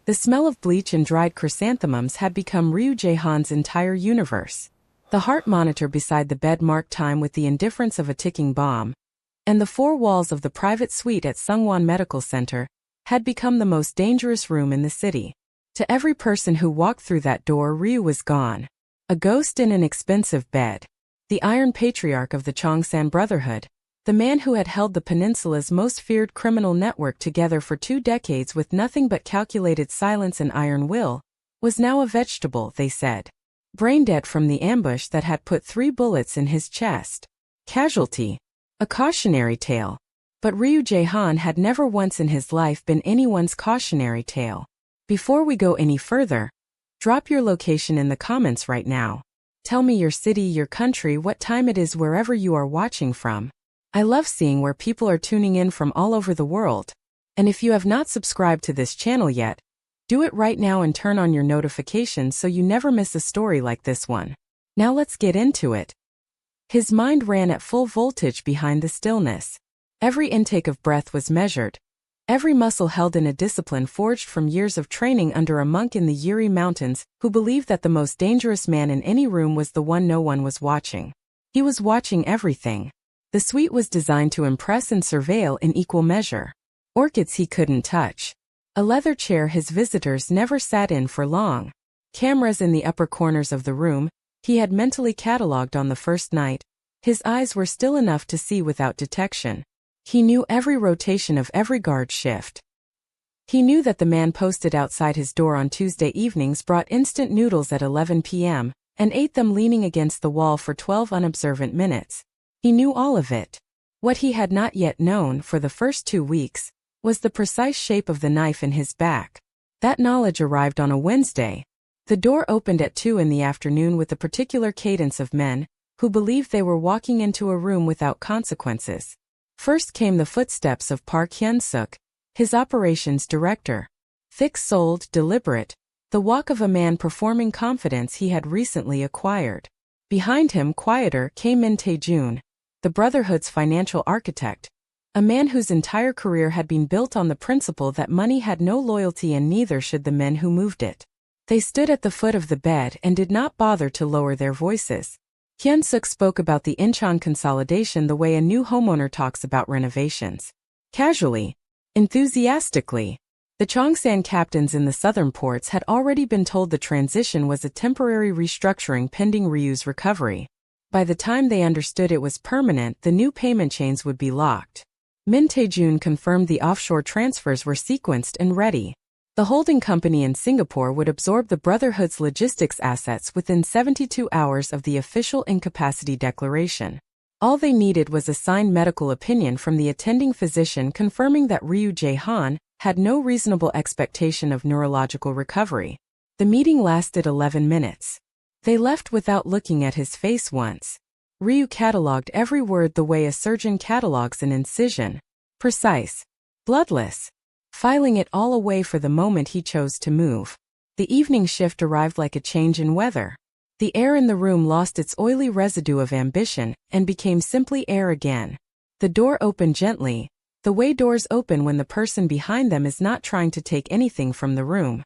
The smell of bleach and dried chrysanthemums had become Ryu Jae-han's entire universe. The heart monitor beside the bed marked time with the indifference of a ticking bomb, and the four walls of the private suite at Sungwon Medical Center had become the most dangerous room in the city. To every person who walked through that door, Ryu was gone. A ghost in an expensive bed. The Iron Patriarch of the Cheongsan Brotherhood, the man who had held the peninsula's most feared criminal network together for 2 decades with nothing but calculated silence and iron will, was now a vegetable, they said. Brain-dead from the ambush that had put 3 bullets in his chest. Casualty. A cautionary tale. But Ryu Jae-han had never once in his life been anyone's cautionary tale. Before we go any further, drop your location in the comments right now. Tell me your city, your country, what time it is wherever you are watching from. I love seeing where people are tuning in from all over the world. And if you have not subscribed to this channel yet, do it right now and turn on your notifications so you never miss a story like this one. Now let's get into it. His mind ran at full voltage behind the stillness. Every intake of breath was measured. Every muscle held in a discipline forged from years of training under a monk in the Yuri Mountains who believed that the most dangerous man in any room was the one no one was watching. He was watching everything. The suite was designed to impress and surveil in equal measure. Orchids he couldn't touch. A leather chair his visitors never sat in for long. Cameras in the upper corners of the room he had mentally catalogued on the first night. His eyes were still enough to see without detection. He knew every rotation of every guard shift. He knew that the man posted outside his door on Tuesday evenings brought instant noodles at 11 p.m. and ate them leaning against the wall for 12 unobservant minutes. He knew all of it. What he had not yet known for the first 2 weeks was the precise shape of the knife in his back. That knowledge arrived on a Wednesday. The door opened at 2 in the afternoon with the particular cadence of men who believed they were walking into a room without consequences. First came the footsteps of Park Hyun-suk, his operations director. Thick-souled, deliberate, the walk of a man performing confidence he had recently acquired. Behind him, quieter, came Min Tae-jun, the Brotherhood's financial architect, a man whose entire career had been built on the principle that money had no loyalty and neither should the men who moved it. They stood at the foot of the bed and did not bother to lower their voices. Hyun-suk spoke about the Incheon consolidation the way a new homeowner talks about renovations. Casually, enthusiastically. The Cheongsan captains in the southern ports had already been told the transition was a temporary restructuring pending Ryu's recovery. By the time they understood it was permanent, the new payment chains would be locked. Min Tae-jun confirmed the offshore transfers were sequenced and ready. The holding company in Singapore would absorb the Brotherhood's logistics assets within 72 hours of the official incapacity declaration. All they needed was a signed medical opinion from the attending physician confirming that Ryu Jae-han had no reasonable expectation of neurological recovery. The meeting lasted 11 minutes. They left without looking at his face once. Ryu catalogued every word the way a surgeon catalogues an incision. Precise. Bloodless. Filing it all away for the moment he chose to move. The evening shift arrived like a change in weather. The air in the room lost its oily residue of ambition and became simply air again. The door opened gently, the way doors open when the person behind them is not trying to take anything from the room.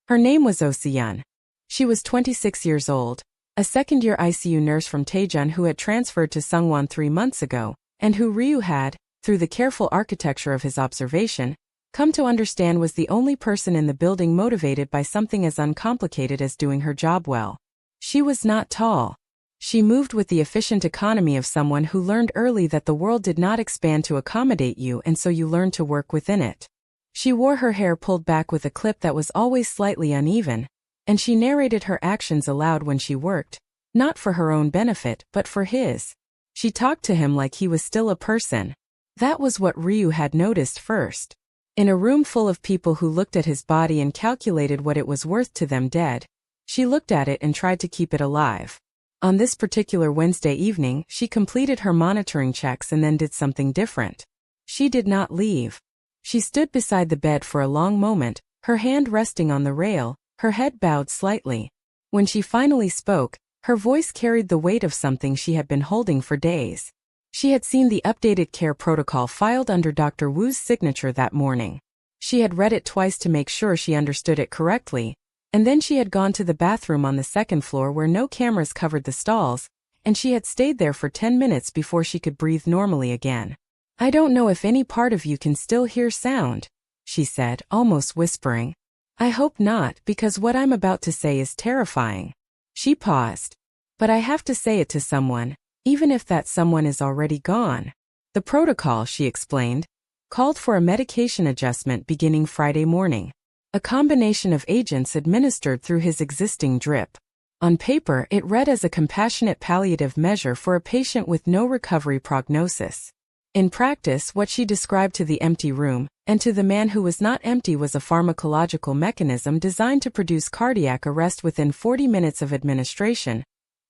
Her name was Soo-yeon. She was 26 years old, a second-year ICU nurse from Daejeon who had transferred to Sungwon 3 months ago, and who Ryu had, through the careful architecture of his observation, come to understand was the only person in the building motivated by something as uncomplicated as doing her job well. She was not tall. She moved with the efficient economy of someone who learned early that the world did not expand to accommodate you and so you learned to work within it. She wore her hair pulled back with a clip that was always slightly uneven, and she narrated her actions aloud when she worked, not for her own benefit but for his. She talked to him like he was still a person. That was what Ryu had noticed first. In a room full of people who looked at his body and calculated what it was worth to them dead, she looked at it and tried to keep it alive. On this particular Wednesday evening, she completed her monitoring checks and then did something different. She did not leave. She stood beside the bed for a long moment, her hand resting on the rail, her head bowed slightly. When she finally spoke, her voice carried the weight of something she had been holding for days. She had seen the updated care protocol filed under Dr. Wu's signature that morning. She had read it twice to make sure she understood it correctly, and then she had gone to the bathroom on the second floor where no cameras covered the stalls, and she had stayed there for 10 minutes before she could breathe normally again. "I don't know if any part of you can still hear sound," she said, almost whispering. "I hope not, because what I'm about to say is terrifying." She paused. "But I have to say it to someone, even if that someone is already gone." The protocol, she explained, called for a medication adjustment beginning Friday morning. A combination of agents administered through his existing drip. On paper, it read as a compassionate palliative measure for a patient with no recovery prognosis. In practice, what she described to the empty room, and to the man who was not empty, was a pharmacological mechanism designed to produce cardiac arrest within 40 minutes of administration,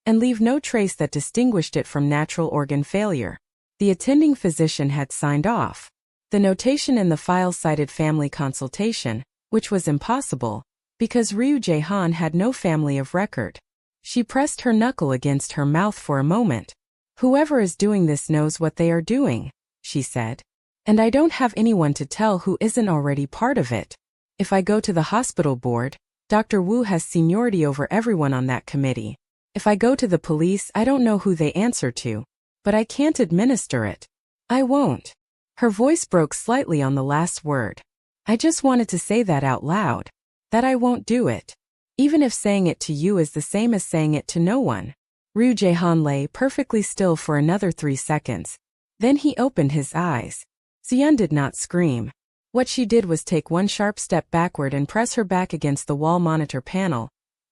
and leave no trace that distinguished it from natural organ failure. The attending physician had signed off. The notation in the file cited family consultation, which was impossible, because Ryu Jae-han had no family of record. She pressed her knuckle against her mouth for a moment. "Whoever is doing this knows what they are doing," she said. "And I don't have anyone to tell who isn't already part of it. If I go to the hospital board, Dr. Wu has seniority over everyone on that committee. If I go to the police, I don't know who they answer to. But I can't administer it. I won't." Her voice broke slightly on the last word. "I just wanted to say that out loud. That I won't do it. Even if saying it to you is the same as saying it to no one." Ryu Jae-han lay perfectly still for another 3 seconds. Then he opened his eyes. Soo-yeon did not scream. What she did was take one sharp step backward and press her back against the wall monitor panel,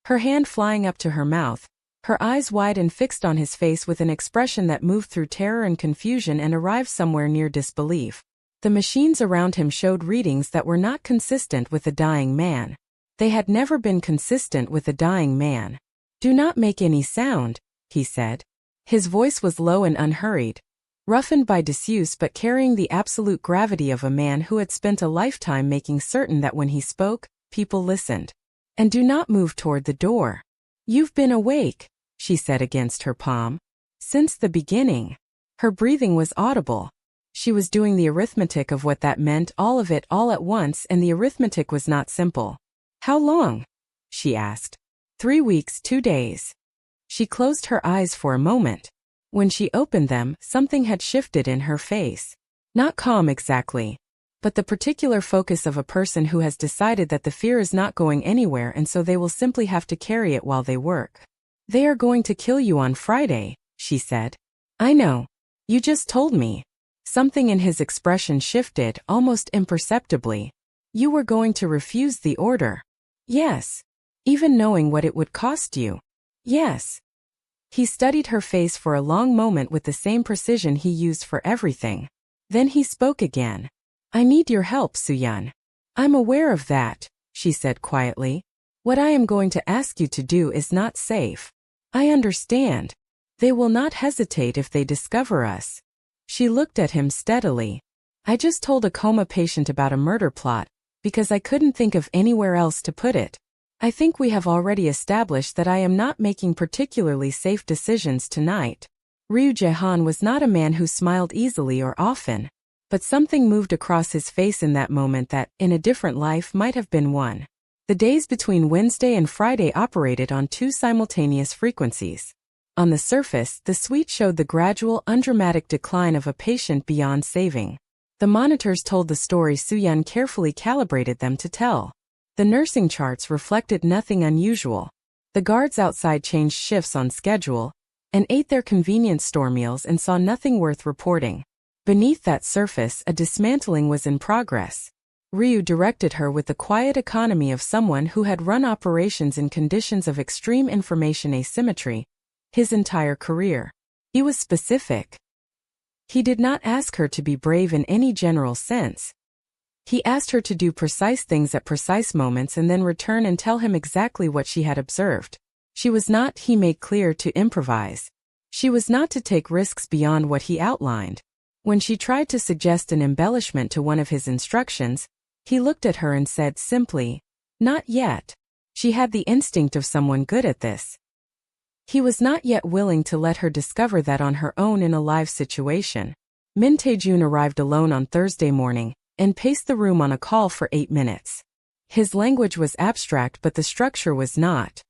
her hand flying up to her mouth, her eyes wide and fixed on his face with an expression that moved through terror and confusion and arrived somewhere near disbelief. The machines around him showed readings that were not consistent with a dying man. They had never been consistent with a dying man. "Do not make any sound," he said. His voice was low and unhurried, roughened by disuse but carrying the absolute gravity of a man who had spent a lifetime making certain that when he spoke, people listened. "And do not move toward the door. You've been awake," she said against her palm. "Since the beginning." Her breathing was audible. She was doing the arithmetic of what that meant, all of it all at once, and the arithmetic was not simple. "How long?" she asked. 3 weeks, 2 days. She closed her eyes for a moment. When she opened them, something had shifted in her face. Not calm exactly, but the particular focus of a person who has decided that the fear is not going anywhere and so they will simply have to carry it while they work. "They are going to kill you on Friday," she said. "I know. You just told me." Something in his expression shifted, almost imperceptibly. "You were going to refuse the order." "Yes. Even knowing what it would cost you." "Yes." He studied her face for a long moment with the same precision he used for everything. Then he spoke again. "I need your help, Soo-yeon." "I'm aware of that," she said quietly. "What I am going to ask you to do is not safe. I understand. They will not hesitate if they discover us." She looked at him steadily. "I just told a coma patient about a murder plot, because I couldn't think of anywhere else to put it. I think we have already established that I am not making particularly safe decisions tonight." Ryu Jae-han was not a man who smiled easily or often, but something moved across his face in that moment that, in a different life, might have been one. The days between Wednesday and Friday operated on 2 simultaneous frequencies. On the surface, the suite showed the gradual, undramatic decline of a patient beyond saving. The monitors told the story Soo-yeon carefully calibrated them to tell. The nursing charts reflected nothing unusual. The guards outside changed shifts on schedule, and ate their convenience store meals and saw nothing worth reporting. Beneath that surface, a dismantling was in progress. Ryu directed her with the quiet economy of someone who had run operations in conditions of extreme information asymmetry his entire career. He was specific. He did not ask her to be brave in any general sense. He asked her to do precise things at precise moments and then return and tell him exactly what she had observed. She was not, he made clear, to improvise. She was not to take risks beyond what he outlined. When she tried to suggest an embellishment to one of his instructions, he looked at her and said simply, "Not yet." She had the instinct of someone good at this. He was not yet willing to let her discover that on her own in a live situation. Min Tae-jun arrived alone on Thursday morning, and paced the room on a call for 8 minutes. His language was abstract, but the structure was not.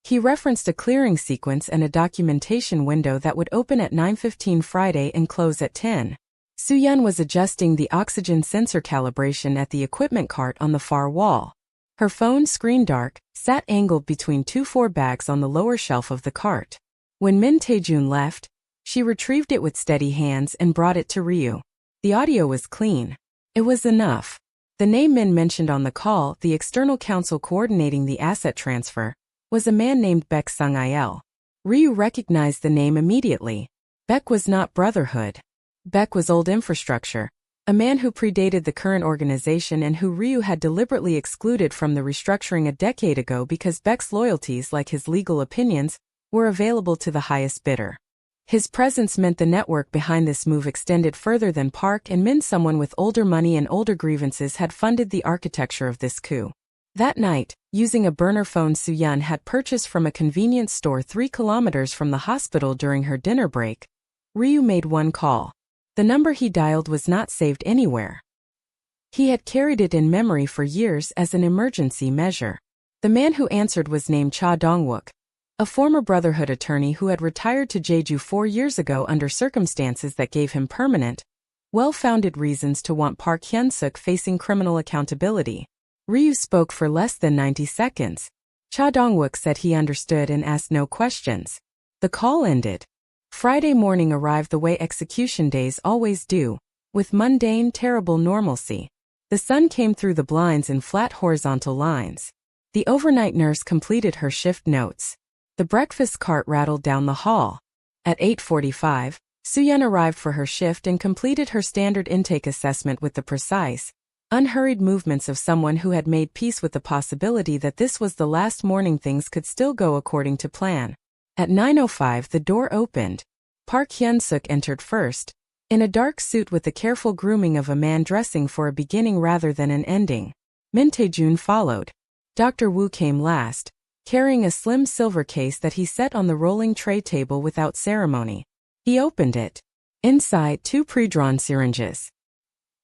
He referenced a clearing sequence and a documentation window that would open at 9:15 Friday and close at 10. Soo-yeon was adjusting the oxygen sensor calibration at the equipment cart on the far wall. Her phone, screen dark, sat angled between 2 bags on the lower shelf of the cart. When Min Tae-jun left, she retrieved it with steady hands and brought it to Ryu. The audio was clean. It was enough. The name Min mentioned on the call, the external counsel coordinating the asset transfer, was a man named Baek Sung-il. Ryu recognized the name immediately. Baek was not Brotherhood. Baek was old infrastructure, a man who predated the current organization and who Ryu had deliberately excluded from the restructuring a decade ago because Baek's loyalties, like his legal opinions, were available to the highest bidder. His presence meant the network behind this move extended further than Park and Min. Someone with older money and older grievances had funded the architecture of this coup. That night, using a burner phone Soo-yeon had purchased from a convenience store 3 kilometers from the hospital during her dinner break, Ryu made one call. The number he dialed was not saved anywhere. He had carried it in memory for years as an emergency measure. The man who answered was named Cha Dong-wook, a former Brotherhood attorney who had retired to Jeju 4 years ago under circumstances that gave him permanent, well-founded reasons to want Park Hyun-suk facing criminal accountability. Ryu spoke for less than 90 seconds. Cha Dong-wook said he understood and asked no questions. The call ended. Friday morning arrived the way execution days always do, with mundane, terrible normalcy. The sun came through the blinds in flat horizontal lines. The overnight nurse completed her shift notes. The breakfast cart rattled down the hall. At 8:45, Soo-yeon arrived for her shift and completed her standard intake assessment with the precise, unhurried movements of someone who had made peace with the possibility that this was the last morning things could still go according to plan. At 9:05 the door opened. Park Hyun-suk entered first, in a dark suit with the careful grooming of a man dressing for a beginning rather than an ending. Min Tae-jun followed. Dr. Woo came last, carrying a slim silver case that he set on the rolling tray table without ceremony. He opened it. Inside, 2 pre-drawn syringes.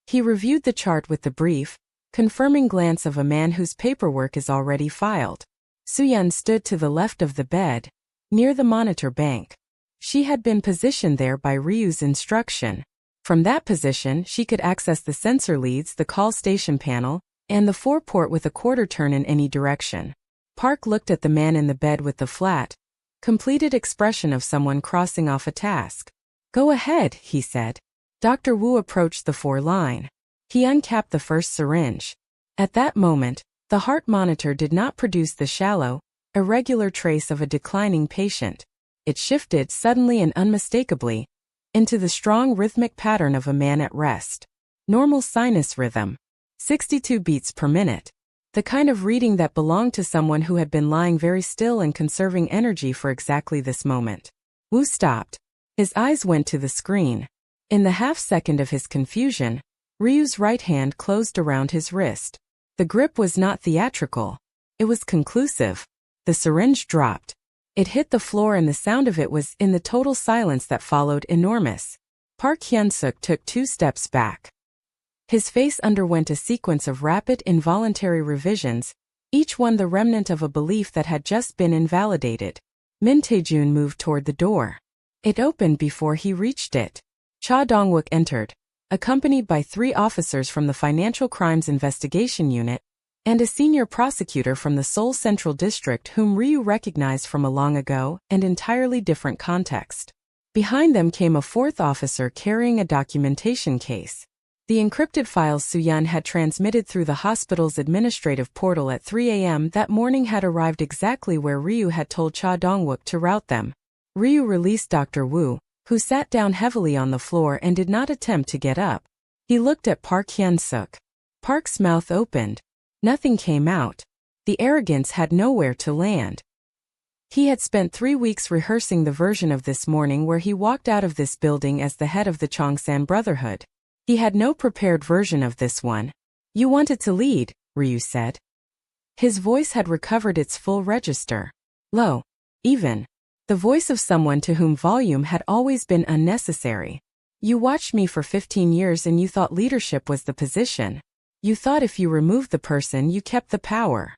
He reviewed the chart with the brief, confirming glance of a man whose paperwork is already filed. Soo-yeon stood to the left of the bed, near the monitor bank. She had been positioned there by Ryu's instruction. From that position, she could access the sensor leads, the call station panel, and the 4-port with a quarter turn in any direction. Park looked at the man in the bed with the flat, completed expression of someone crossing off a task. "Go ahead," he said. Dr. Woo approached the 4-line. He uncapped the first syringe. At that moment, the heart monitor did not produce the shallow, irregular trace of a declining patient. It shifted suddenly and unmistakably into the strong rhythmic pattern of a man at rest. Normal sinus rhythm. 62 beats per minute. The kind of reading that belonged to someone who had been lying very still and conserving energy for exactly this moment. Woo stopped. His eyes went to the screen. In the half-second of his confusion, Ryu's right hand closed around his wrist. The grip was not theatrical. It was conclusive. The syringe dropped. It hit the floor and the sound of it was, in the total silence that followed, enormous. Park Hyun-suk took 2 steps back. His face underwent a sequence of rapid, involuntary revisions, each one the remnant of a belief that had just been invalidated. Min Tae-jun moved toward the door. It opened before he reached it. Cha Dong-wook entered, accompanied by 3 officers from the Financial Crimes Investigation Unit and a senior prosecutor from the Seoul Central District whom Ryu recognized from a long ago and entirely different context. Behind them came a 4th officer carrying a documentation case. The encrypted files Soo-yeon had transmitted through the hospital's administrative portal at 3 a.m. that morning had arrived exactly where Ryu had told Cha Dong-wook to route them. Ryu released Dr. Woo, who sat down heavily on the floor and did not attempt to get up. He looked at Park Hyun-suk. Park's mouth opened. Nothing came out. The arrogance had nowhere to land. He had spent 3 weeks rehearsing the version of this morning where he walked out of this building as the head of the Cheongsan Brotherhood. He had no prepared version of this one. "You wanted to lead," Ryu said. His voice had recovered its full register. Low. Even. The voice of someone to whom volume had always been unnecessary. You watched me for 15 years and you thought leadership was the position. You thought if you removed the person you kept the power.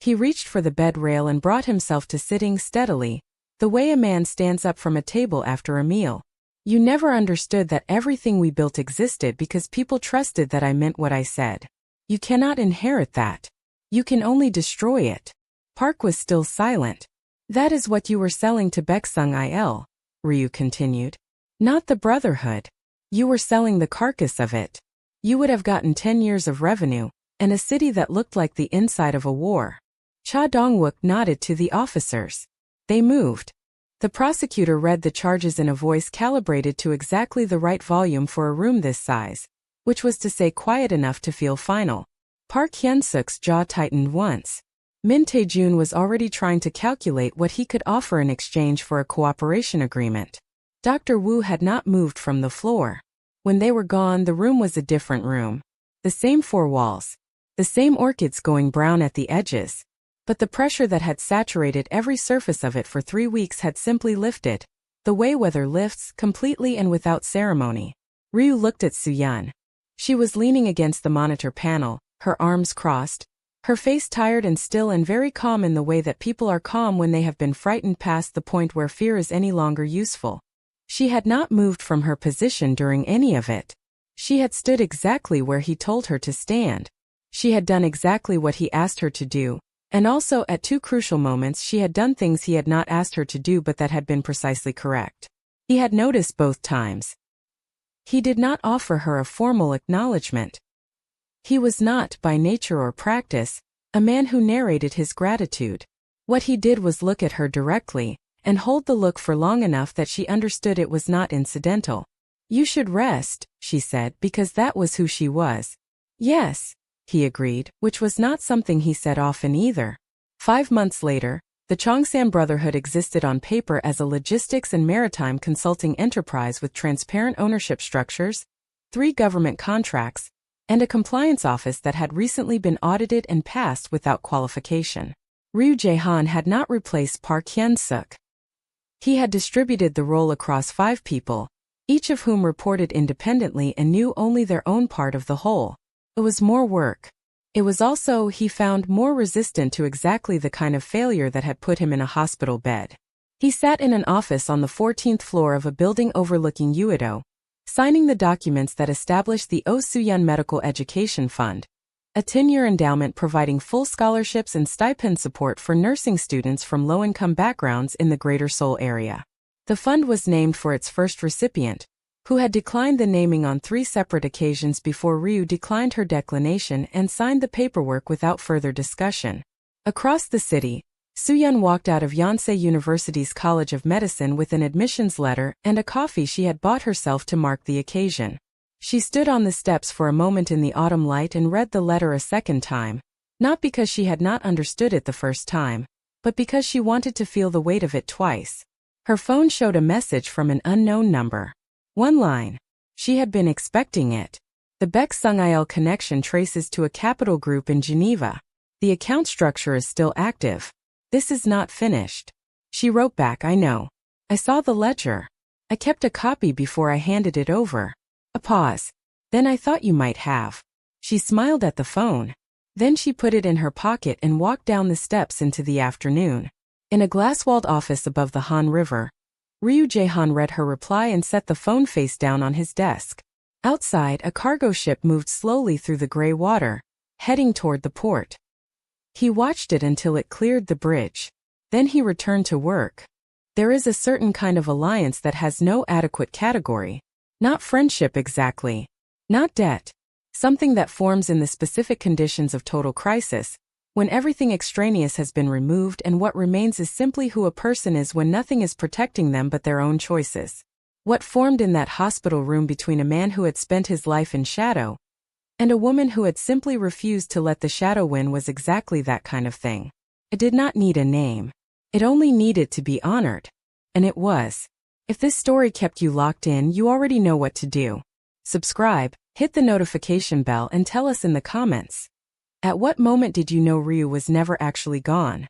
He reached for the bed rail and brought himself to sitting steadily, the way a man stands up from a table after a meal. You never understood that everything we built existed because people trusted that I meant what I said. You cannot inherit that. You can only destroy it. Park was still silent. That is what you were selling to Baeksung-il, Ryu continued. Not the Brotherhood. You were selling the carcass of it. You would have gotten 10 years of revenue, and a city that looked like the inside of a war. Cha Dong-wook nodded to the officers. They moved. The prosecutor read the charges in a voice calibrated to exactly the right volume for a room this size, which was to say quiet enough to feel final. Park Hyun-suk's jaw tightened once. Min Tae-jun was already trying to calculate what he could offer in exchange for a cooperation agreement. Dr. Wu had not moved from the floor. When they were gone, the room was a different room. The same four walls. The same orchids going brown at the edges. But the pressure that had saturated every surface of it for 3 weeks had simply lifted, the way weather lifts, completely and without ceremony. Ryu looked at Soo-yeon. She was leaning against the monitor panel, her arms crossed, her face tired and still and very calm in the way that people are calm when they have been frightened past the point where fear is any longer useful. She had not moved from her position during any of it. She had stood exactly where he told her to stand. She had done exactly what he asked her to do. And also, at 2 crucial moments, she had done things he had not asked her to do but that had been precisely correct. He had noticed both times. He did not offer her a formal acknowledgement. He was not, by nature or practice, a man who narrated his gratitude. What he did was look at her directly, and hold the look for long enough that she understood it was not incidental. You should rest, she said, because that was who she was. Yes, he agreed, which was not something he said often either. 5 months later, the Cheongsan Brotherhood existed on paper as a logistics and maritime consulting enterprise with transparent ownership structures, 3 government contracts, and a compliance office that had recently been audited and passed without qualification. Ryu Jae-han had not replaced Park Hyun-suk. He had distributed the role across 5 people, each of whom reported independently and knew only their own part of the whole. It was more work. It was also, he found, more resistant to exactly the kind of failure that had put him in a hospital bed. He sat in an office on the 14th floor of a building overlooking Uedo, signing the documents that established the Soo-yeon Medical Education Fund, a 10-year endowment providing full scholarships and stipend support for nursing students from low-income backgrounds in the Greater Seoul area. The fund was named for its first recipient, who had declined the naming on 3 separate occasions before Ryu declined her declination and signed the paperwork without further discussion. Across the city, Soo-yeon walked out of Yonsei University's College of Medicine with an admissions letter and a coffee she had bought herself to mark the occasion. She stood on the steps for a moment in the autumn light and read the letter a second time, not because she had not understood it the first time, but because she wanted to feel the weight of it twice. Her phone showed a message from an unknown number. 1 line. She had been expecting it. The Baeksung-il connection traces to a capital group in Geneva. The account structure is still active. This is not finished. She wrote back, I know. I saw the ledger. I kept a copy before I handed it over. A pause. Then I thought you might have. She smiled at the phone. Then she put it in her pocket and walked down the steps into the afternoon. In a glass-walled office above the Han River, Ryu Jae-han read her reply and set the phone face down on his desk. Outside, a cargo ship moved slowly through the gray water, heading toward the port. He watched it until it cleared the bridge. Then he returned to work. There is a certain kind of alliance that has no adequate category. Not friendship exactly. Not debt. Something that forms in the specific conditions of total crisis, when everything extraneous has been removed and what remains is simply who a person is when nothing is protecting them but their own choices. What formed in that hospital room between a man who had spent his life in shadow and a woman who had simply refused to let the shadow win was exactly that kind of thing. It did not need a name. It only needed to be honored. And it was. If this story kept you locked in, you already know what to do. Subscribe, hit the notification bell and tell us in the comments. At what moment did you know Ryu was never actually gone?